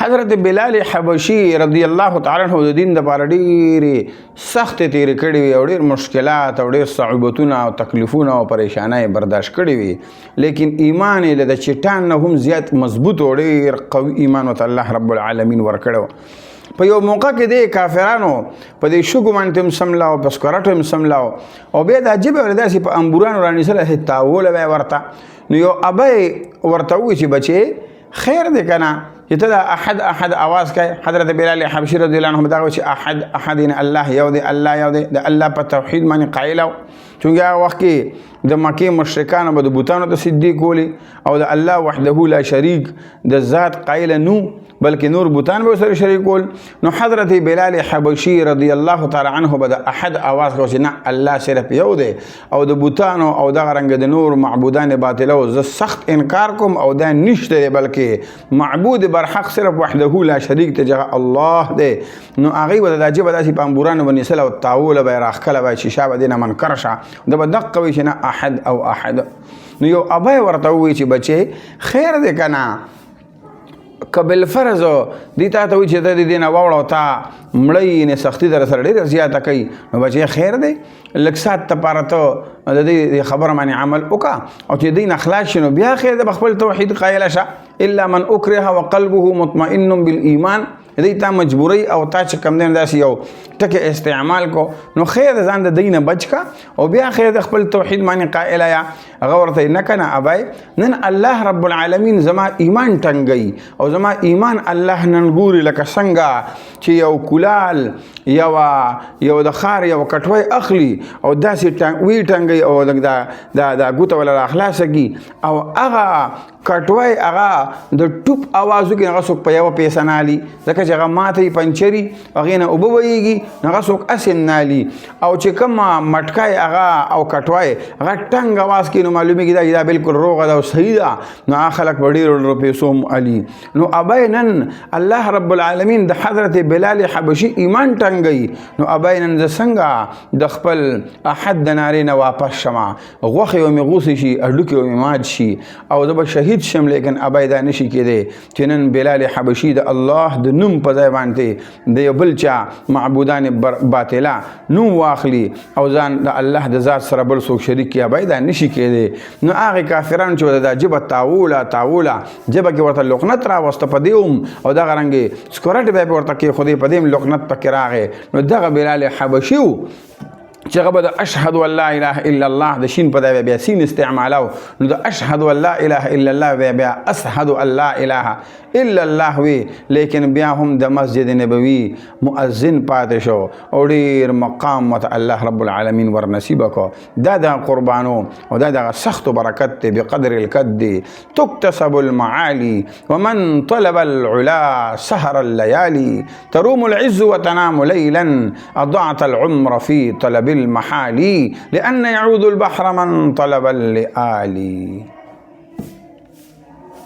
حضرت بلال حبشي رضی الله تعالی عنہ د دین د پاره ډېرې سختې تېرې کړې وي او ډېر مشکلات او ډېر صعوبتونه او تکلیفونه او پریشانۍ برداشت کړې وي، لیکن ایمان یې د چټان نه هم زیات مضبوط او ډېر قوي ایمان ورته الله رب العالمین ورکړی. په یو موقع کې د کافرانو په دې شګو باندې هم سملاو، په سکرټو هم سملاو او بیا د عجیبه داسې په انبورانو رانیسله تاوله به ورته. نو یو ابی ورته ووایي چې بچې خیر دی که نه چې ته د احد احد اواز کوي. حضرت بلال حبشي رضی الله عنه دغه چې احد احد یعنې الله یو دی، الله یو دی، د الله په توحید باندې قایل و. چونکې هغه وخت کې د مکې مشرکانو به د بوتانو ته سجدې کولې او د الله وحده لا شریک د ذات قایل نو، بلکې نور بوتان به سره شریک کول. نو حضرت بلال حبشي رضی الله تعالی عنه به د احد اواز کوي چې نه الله صرف یو دی او د بوتانو او دغه رنګ د نور معبودان باطله او زه سخت انکار کوم او دا نشته دی، بلکې معبود برحق صرف وحده لا شریک ته جهه الله دی. نو هغوی به د عجیبه داسې په انبورانو به نیسله او تاوله به یې راښکله به چې شا به دې نه منکر شه، د به دقه وي چې نه احد او احد. نو یو ابی ورته ووایي چې بچې خیر دی که نه که بالفرض دی تا ته وایي چې ته د دې نه واوړه او تا مړی یعنې سختي در سره ډېره زیاته کوي، نو بچې خیر دی لږ ساعت دپاره ته د دې خبره باندې عمل وکړه او چې دوی نه خلاص شي نو بیا خیر دی به خپل توحید قایله شه. الا من اکره وقلبه مطمئن بالایمان، دی تا مجبوری او تا چې کم دی داسې یو ټکې استعمال کو نو خیر ځان د دی نه بچ کا او بیا خیر د خپل توحید باندې قایله یا. هغه ورته نه که نه ابی نن الله رب العالمین زما ایمان ټنګوي او زما ایمان الله نن ګوري لکه څنګه چې یو کولال یو د ښار یو کټوی اخلي او داسې وی ټنګوي او دا ګوته ولا راخلاصه کي او هغه کټوی هغه د ټوپ اوازو کې هغه څوک په یوه پیسه نه الي، ځکه چې هغه ماته یې پنچري هغې نه اوبه ویږي هغه څوک اسې نه الي. او چې کومه مټکای هغه او کټوی هغه ټنګ اواز کوي نو معلومیږي دا چې دا بالکل روغه ده او صحیح ده، نو هغه خلک په ډېرو پیسو هم الي. نو ابی نن الله رب العالمین د حضرت بلال حبشي ایمان ټنګوي، نو ابی نن زه څنګه د خپل احد د نارې نه واپس شمه، غوښې به مې غوڅې شي، هډوکې به مې مات شي او زه به شهید شم، لیکن ابی دا نشي کېدی چې نن بلال حبشي د الله د نوم په ځای باندې د یو بل چا معبودان باطله نوم واخلي او ځان د الله د ذات سره بل څوک شریک کړي، ابی دا نشي کېدی. نو هغې کافران چې د ژبه تاوله ژبه کې ورته لقنت راوسته په دې هم او دغه رنګې سکورټ به یې ورته کېښودې په دې هم لقنت پکې راغی. نو دغه بلال حبشي و چې هغه به د اشهد ان لا اله الا الله د شین په ځای بیا سین استعمالو، نو د اشهد ان لا اله الا الله بیا اشهد ان لا اله الا الله وی، لیکن بیا هم د مسجد نبوي مؤذن پاتې شو او ډېر مقام ورته الله رب العالمین ورنصیبه کړو. دا د قربانو او دا د سختو برکت دی بقدر الکد تکتسب المعالی ومن طلب العلا سهر الليالي تروم العز وتنام ليلا اضعت العمر في طلب المحالي لأن يعود البحر من طلب اللآلي.